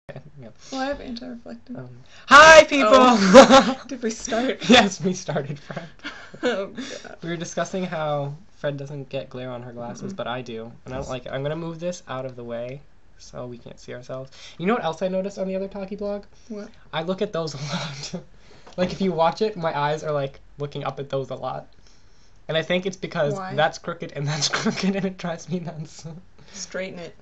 Yeah. Well, I have anti-reflective. Hi, people! Oh. Did we start? Yes, we started, Fred. Oh, God. We were discussing how Fred doesn't get glare on her glasses, but I do, and I don't like it. I'm going to move this out of the way so we can't see ourselves. You know what else I noticed on the other Talky Blog? What? I look at those a lot. Like, if you watch it, my eyes are, like, looking up at those a lot. And I think it's because that's crooked and that's crooked, and it drives me nuts. Straighten it.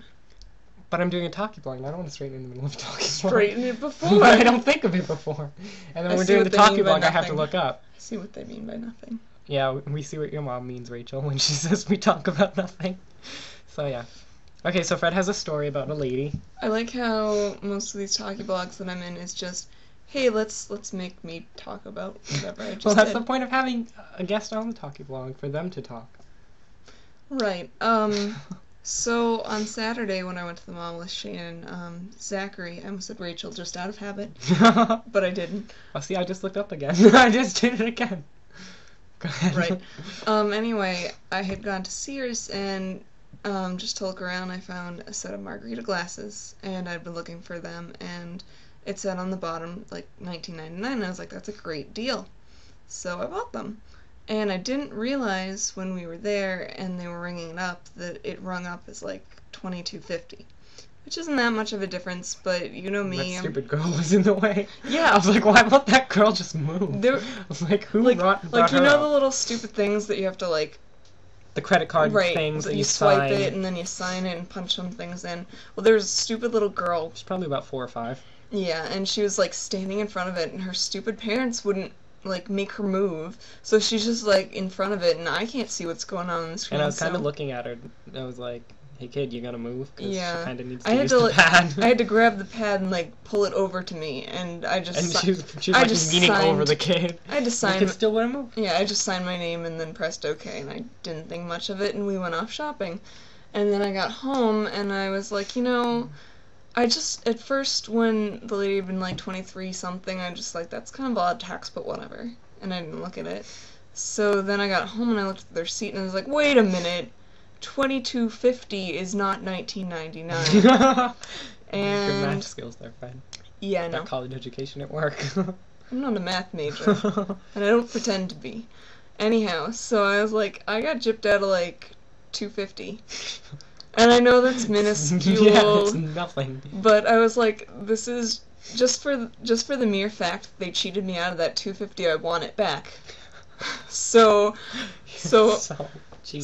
But I'm doing a Talky Blog, and I don't want to straighten in the middle of a Talky Blog. Straighten it before. But I don't think of it before. And then when we're doing the Talky Blog, I have to look up. I see what they mean by nothing. Yeah, we see what your mom means, Rachel, when she says we talk about nothing. So, yeah. Okay, so Fred has a story about a lady. I like how most of these Talky Blogs that I'm in is just, hey, let's make me talk about whatever I just Well, that's did. the point of having a guest on the Talky Blog, for them to talk. Right. So on Saturday when I went to the mall with Shane and Zachary, I almost said Rachel just out of habit, but I didn't. Well, see, I just looked up again. I just did it again. Go ahead. Right. Anyway, I had gone to Sears and just to look around, I found a set of margarita glasses, and I'd been looking for them, and it said on the bottom, like, $19.99, and I was like, that's a great deal. So I bought them. And I didn't realize when we were there and they were ringing it up that it rung up as like $22.50, which isn't that much of a difference. But you know me, that stupid girl was in the way. Yeah, I was like, why won't that girl just move? I was like, who brought you her know up? the little stupid things that you have to like. The credit card things that you you swipe sign. it and then you sign it and punch some things in. Well, there was a stupid little girl. She's probably about 4 or 5. Yeah, and she was like standing in front of it, and her stupid parents wouldn't like make her move, so she's just like in front of it, and I can't see what's going on the screen. And I was kind of looking at her. I was like, "Hey kid, you gonna move?" 'Cause yeah, she kind of needs to use the pad. I had to grab the pad and like pull it over to me, and I just. And she was like leaning over the kid. I had to sign. The kid still wouldn't move. Yeah, I just signed my name and then pressed OK, and I didn't think much of it, and we went off shopping, and then I got home and I was like, you know. I just, at first, when the lady had been like 23 something, I just like, that's kind of a lot of tax, but whatever. And I didn't look at it. So then I got home and I looked at the receipt and I was like, wait a minute, $22.50 is not $19.99. And good math skills there, Fred. Yeah, I know. That college education at work. I'm not a math major, and I don't pretend to be. Anyhow, so I was like, I got gypped out of like $2.50. And I know that's minuscule. Yeah, it's nothing. But I was like, this is just for the mere fact that they cheated me out of that $2.50. I want it back. So I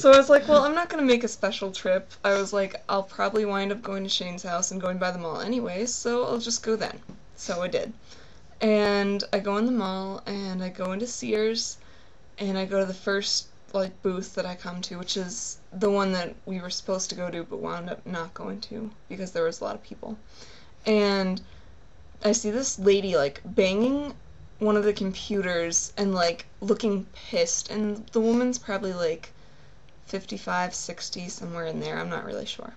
was like, well, I'm not gonna make a special trip. I was like, I'll probably wind up going to Shane's house and going by the mall anyways, so I'll just go then. So I did. And I go in the mall and I go into Sears and I go to the first like booth that I come to, which is the one that we were supposed to go to but wound up not going to because there was a lot of people. And I see this lady like banging one of the computers and like looking pissed, and the woman's probably like 55, 60, somewhere in there, I'm not really sure.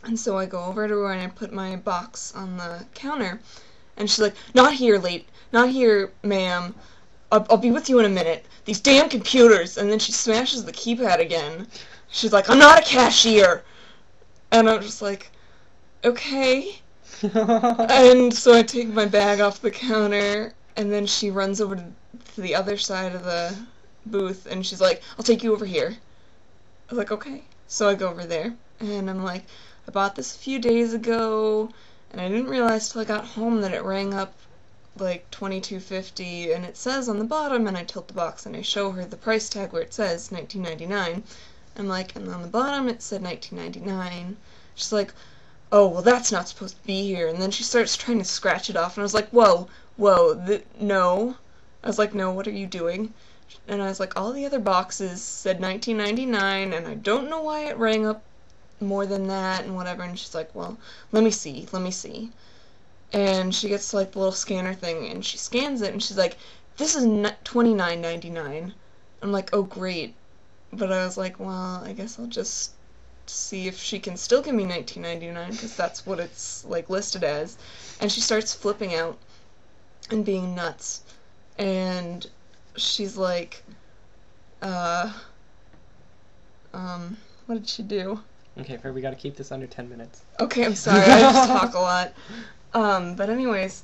And so I go over to her and I put my box on the counter, and she's like, not here, ma'am. I'll be with you in a minute. These damn computers. And then she smashes the keypad again. She's like, I'm not a cashier. And I'm just like, okay. And so I take my bag off the counter, and then she runs over to the other side of the booth, and she's like, I'll take you over here. I was like, okay. So I go over there, and I'm like, I bought this a few days ago, and I didn't realize till I got home that it rang up like $22.50, and it says on the bottom, and I tilt the box and I show her the price tag where it says $19.99. I'm like, and on the bottom it said $19.99. She's like, oh, well, that's not supposed to be here. And then she starts trying to scratch it off, and I was like, whoa, no. I was like, no, what are you doing? And I was like, all the other boxes said $19.99, and I don't know why it rang up more than that and whatever. And she's like, well, let me see. And she gets like the little scanner thing, and she scans it, and she's like, this is $29.99. I'm like, oh, great. But I was like, well, I guess I'll just see if she can still give me $19.99, because that's what it's like listed as. And she starts flipping out and being nuts. And she's like, what did she do? Okay, Fred, we gotta keep this under 10 minutes. Okay, I'm sorry, I just talk a lot. But anyways,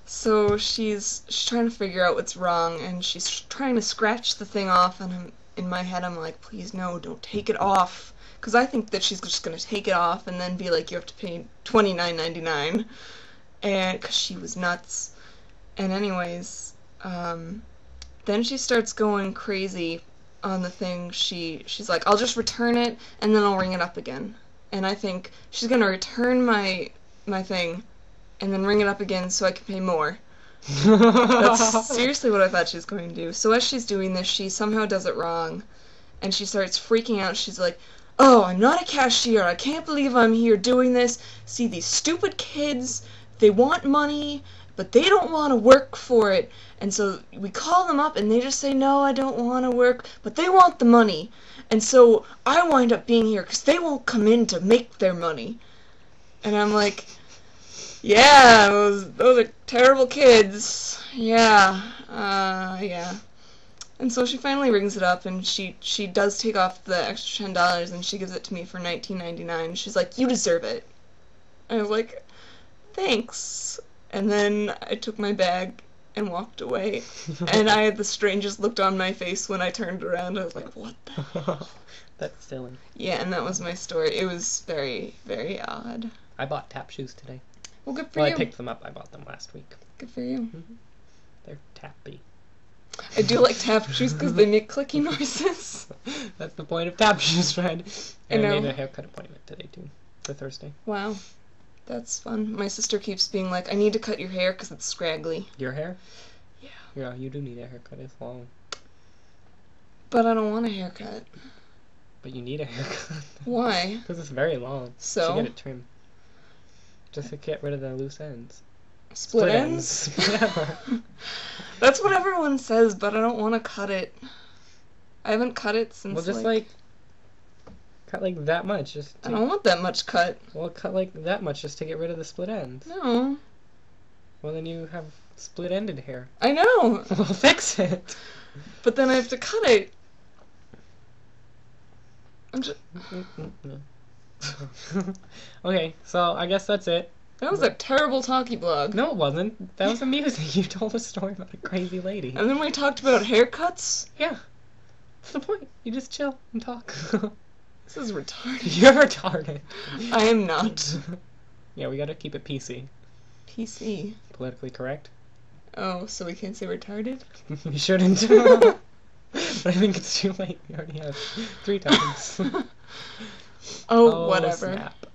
so she's trying to figure out what's wrong, and she's trying to scratch the thing off, and in my head I'm like, please no, don't take it off. Because I think that she's just going to take it off and then be like, you have to pay $29.99. And because she was nuts. And anyways, then she starts going crazy on the thing. She's like, I'll just return it and then I'll ring it up again. And I think she's going to return my thing and then ring it up again so I can pay more. That's seriously what I thought she was going to do. So as she's doing this, she somehow does it wrong. And she starts freaking out. She's like, oh, I'm not a cashier. I can't believe I'm here doing this. See, these stupid kids, they want money, but they don't want to work for it. And so we call them up, and they just say, no, I don't want to work, but they want the money. And so I wind up being here because they won't come in to make their money. And I'm like, yeah, those are terrible kids. Yeah, yeah. And so she finally rings it up, and she does take off the extra $10, and she gives it to me for $19.99. She's like, you deserve it. I was like, thanks. And then I took my bag and walked away, and I had the strangest look on my face when I turned around. I was like, what the hell? That's silly. Yeah, and that was my story. It was very, very odd. I bought tap shoes today. Well, good for you. Well, I picked them up. I bought them last week. Good for you. Mm-hmm. They're tappy. I do like tap shoes because they make clicky noises. That's the point of tap shoes, Fred. And I made a haircut appointment today, too, for Thursday. Wow. That's fun. My sister keeps being like, I need to cut your hair because it's scraggly. Your hair? Yeah. Yeah, you do need a haircut. It's long. But I don't want a haircut. But you need a haircut. Why? Because it's very long. So? You should get it trimmed. Just to get rid of the loose ends. Split ends? Whatever. That's what everyone says, but I don't want to cut it. I haven't cut it since, well, just, like cut, like, that much. I don't want that much cut. Well, cut, like, that much just to get rid of the split ends. No. Well, then you have split-ended hair. I know. We'll fix it. But then I have to cut it. I'm just... Okay, so I guess that's it. That was a terrible Talky Blog. No, it wasn't. That was amusing. You told a story about a crazy lady. And then we talked about haircuts? Yeah. That's the point. You just chill and talk. This is retarded. You're retarded. I am not. Yeah, we gotta keep it PC. PC? Politically correct. Oh, so we can't say retarded? We shouldn't. But I think it's too late. We already have 3 times. Oh, whatever. Snap.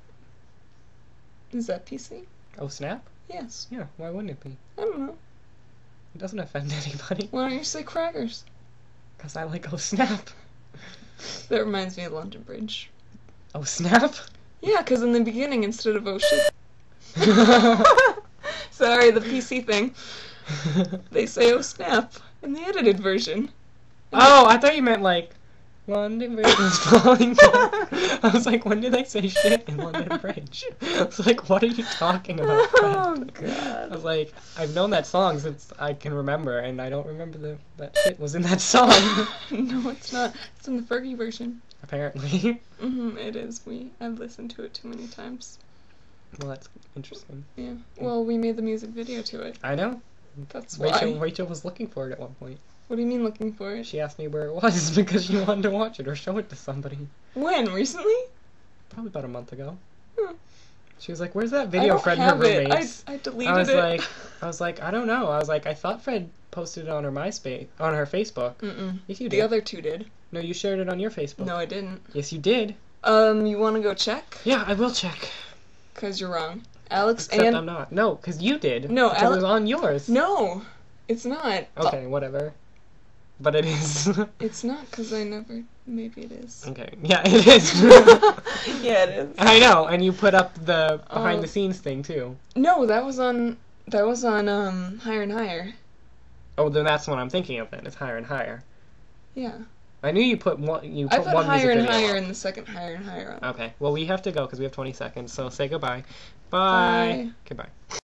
Is that PC? Oh, snap? Yes. Yeah, why wouldn't it be? I don't know. It doesn't offend anybody. Why don't you say crackers? Because I like oh, snap. That reminds me of London Bridge. Oh, snap? Yeah, because in the beginning, instead of oh shit. Sorry, the PC thing. They say oh snap in the edited version. Oh, I thought you meant like London Bridge is falling down. I was like, when did they say shit in London Bridge? I was like, what are you talking about? Oh, God. I was like, I've known that song since I can remember, and I don't remember that shit was in that song. No, it's not. It's in the Fergie version. Apparently. It is. I've listened to it too many times. Well, that's interesting. Yeah. Well, we made the music video to it. I know. That's why. Rachel was looking for it at one point. What do you mean looking for it? She asked me where it was because she wanted to watch it or show it to somebody. When? Recently? Probably about a month ago. Hmm. She was like, "Where's that video Fred and her roommates?" I deleted it. I was like, I don't know. I was like, I thought Fred posted it on her on her Facebook. Yes, you did. The other two did. No, you shared it on your Facebook. No, I didn't. Yes, you did. You want to go check? Yeah, I will check. 'Cause you're wrong. Alex Except I'm not. No, 'cause you did. No, it was on yours. No, it's not. Okay, whatever. But it is. It's not, 'cause I never... Maybe it is. Okay. Yeah, it is. Yeah, it is. I know, and you put up the behind-the-scenes thing, too. No, that was on Higher and Higher. Oh, then that's what I'm thinking of then. It's Higher and Higher. Yeah. I knew you put one. I put one Higher and music video Higher up. in the second Higher and Higher on. Okay. Well, we have to go because we have 20 seconds. So say goodbye. Bye. Bye. Okay, bye.